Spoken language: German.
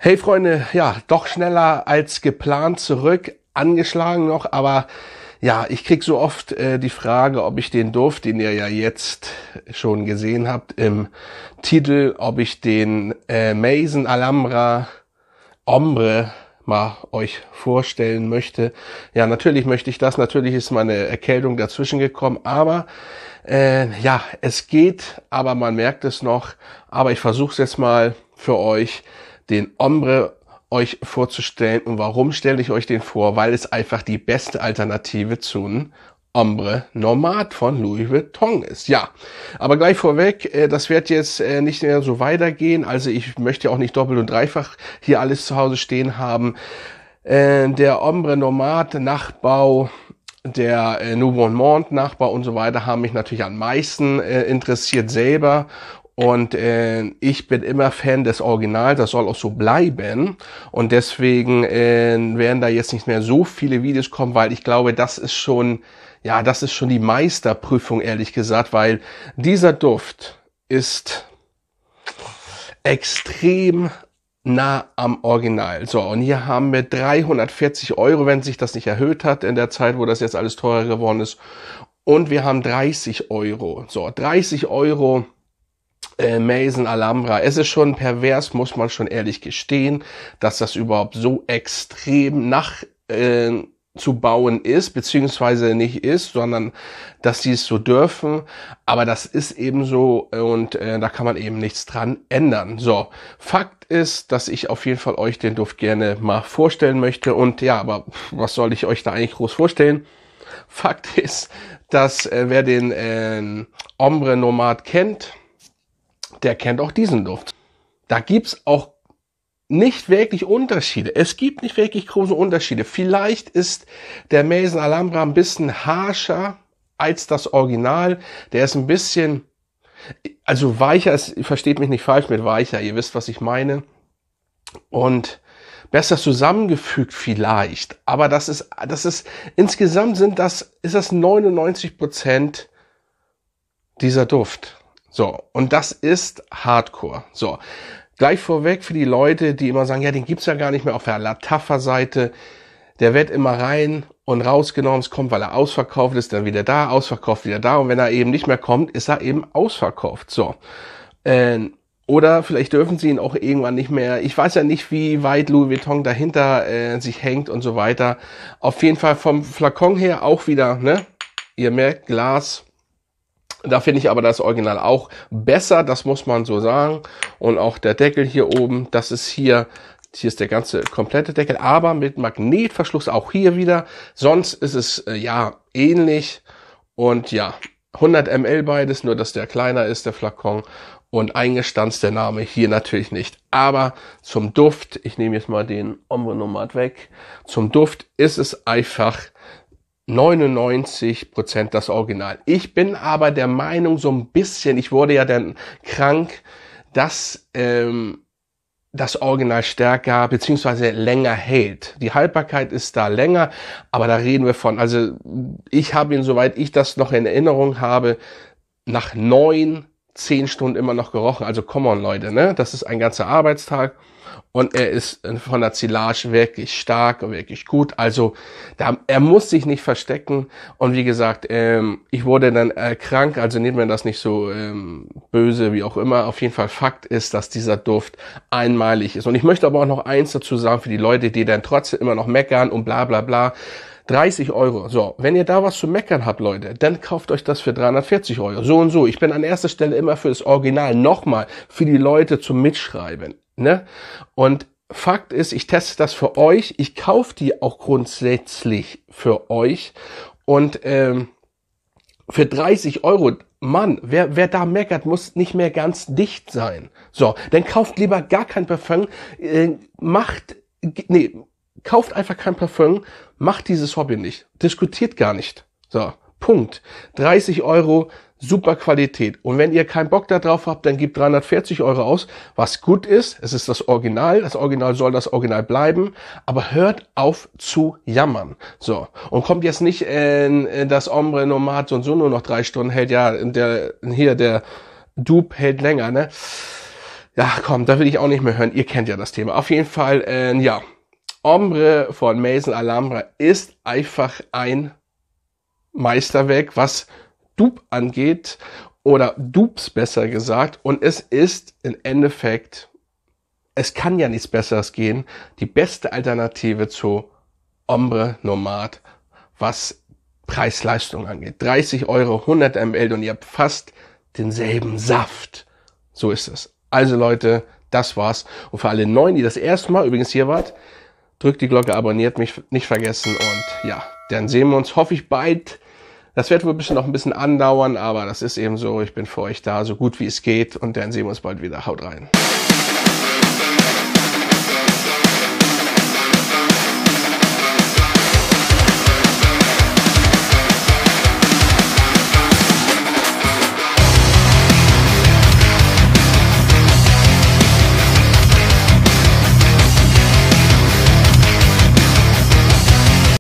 Hey Freunde, ja, doch schneller als geplant zurück, angeschlagen noch, aber ja, ich krieg so oft die Frage, ob ich den Duft, den ihr ja jetzt schon gesehen habt im Titel, ob ich den Maison Alhambra Ombre mal euch vorstellen möchte. Ja, natürlich möchte ich das, natürlich ist meine Erkältung dazwischen gekommen, aber ja, es geht, aber man merkt es noch, aber ich versuche es jetzt mal für euch, den Ombre euch vorzustellen. Und warum stelle ich euch den vor? Weil es einfach die beste Alternative zu einem Ombre Nomade von Louis Vuitton ist. Ja, aber gleich vorweg, das wird jetzt nicht mehr so weitergehen. Also ich möchte auch nicht doppelt und dreifach hier alles zu Hause stehen haben. Der Ombre Nomade Nachbau, der Nouveau Monde Nachbau und so weiter haben mich natürlich am meisten interessiert selber. Und ich bin immer Fan des Originals, das soll auch so bleiben. Und deswegen werden da jetzt nicht mehr so viele Videos kommen, weil ich glaube, das ist schon die Meisterprüfung, ehrlich gesagt, weil dieser Duft ist extrem nah am Original. So, und hier haben wir 340 €, wenn sich das nicht erhöht hat in der Zeit, wo das jetzt alles teurer geworden ist. Und wir haben 30 €. So, 30 € Maison Alhambra. Es ist schon pervers, muss man schon ehrlich gestehen, dass das überhaupt so extrem zu bauen ist, beziehungsweise nicht ist, sondern dass sie es so dürfen. Aber das ist eben so und da kann man eben nichts dran ändern. So, Fakt ist, dass ich auf jeden Fall euch den Duft gerne mal vorstellen möchte. Und ja, aber was soll ich euch da eigentlich groß vorstellen? Fakt ist, dass wer den Ombre Nomade kennt, der kennt auch diesen Duft. Da gibt's auch nicht wirklich Unterschiede. Es gibt nicht wirklich große Unterschiede. Vielleicht ist der Maison Alhambra ein bisschen harscher als das Original. Der ist ein bisschen, also weicher, versteht mich nicht falsch mit weicher, ihr wisst, was ich meine. Und besser zusammengefügt vielleicht. Aber das ist, insgesamt ist das 99% dieser Duft. So, und das ist Hardcore. So, gleich vorweg für die Leute, die immer sagen, ja, den gibt's ja gar nicht mehr auf der Lattafa-Seite. Der wird immer rein und rausgenommen. Es kommt, weil er ausverkauft ist, dann wieder da, ausverkauft, wieder da. Und wenn er eben nicht mehr kommt, ist er eben ausverkauft. So, oder vielleicht dürfen sie ihn auch irgendwann nicht mehr. Ich weiß ja nicht, wie weit Louis Vuitton dahinter sich hängt und so weiter. Auf jeden Fall vom Flakon her auch wieder, ne? Ihr merkt, Glas. Da finde ich aber das Original auch besser, das muss man so sagen. Und auch der Deckel hier oben, das ist hier ist der ganze komplette Deckel, aber mit Magnetverschluss auch hier wieder. Sonst ist es ja ähnlich und ja, 100 ml beides, nur dass der kleiner ist, der Flakon. Und eingestanzt der Name hier natürlich nicht. Aber zum Duft, ich nehme jetzt mal den Ombre Nomade weg. Zum Duft ist es einfach 99% das Original. Ich bin aber der Meinung so ein bisschen, ich wurde ja dann krank, dass das Original stärker bzw. länger hält. Die Haltbarkeit ist da länger, aber da reden wir von, also ich habe ihn, soweit ich das noch in Erinnerung habe, nach 10 Stunden immer noch gerochen. Also come on Leute, ne? Das ist ein ganzer Arbeitstag. Und er ist von der Silage wirklich stark und wirklich gut. Also er muss sich nicht verstecken. Und wie gesagt, ich wurde dann krank, also nehmt mir das nicht so böse, wie auch immer. Auf jeden Fall Fakt ist, dass dieser Duft einmalig ist. Und ich möchte aber auch noch eins dazu sagen, für die Leute, die dann trotzdem immer noch meckern und bla bla bla. 30 €. So, wenn ihr da was zu meckern habt, Leute, dann kauft euch das für 340 €. So und so. Ich bin an erster Stelle immer für das Original. Nochmal, für die Leute zum Mitschreiben. Ne? Und Fakt ist, ich teste das für euch. Ich kaufe die auch grundsätzlich für euch. Und für 30 €, Mann, wer da meckert, muss nicht mehr ganz dicht sein. So, dann kauft lieber gar kein Parfum. Kauft einfach kein Parfum, macht dieses Hobby nicht. Diskutiert gar nicht. So, Punkt. 30 €, super Qualität. Und wenn ihr keinen Bock da drauf habt, dann gebt 340 € aus. Was gut ist, es ist das Original. Das Original soll das Original bleiben. Aber hört auf zu jammern. So. Und kommt jetzt nicht das Ombre Nomade und so nur noch 3 Stunden hält. Ja, der Dupe hält länger, ne? Ja, komm, da will ich auch nicht mehr hören. Ihr kennt ja das Thema. Auf jeden Fall, ja. Ombre von Maison Alhambra ist einfach ein Meisterwerk, was Dupe angeht. Oder Dupes besser gesagt. Und es ist im Endeffekt, es kann ja nichts Besseres gehen, die beste Alternative zu Ombre Nomad, was Preis-Leistung angeht. 30 Euro, 100 ml und ihr habt fast denselben Saft. So ist es. Also Leute, das war's. Und für alle Neuen, die das erste Mal übrigens hier wart, drückt die Glocke, abonniert mich, nicht vergessen. Und ja, dann sehen wir uns, hoffe ich, bald. Das wird wohl noch ein bisschen andauern, aber das ist eben so. Ich bin für euch da, so gut wie es geht. Und dann sehen wir uns bald wieder. Haut rein.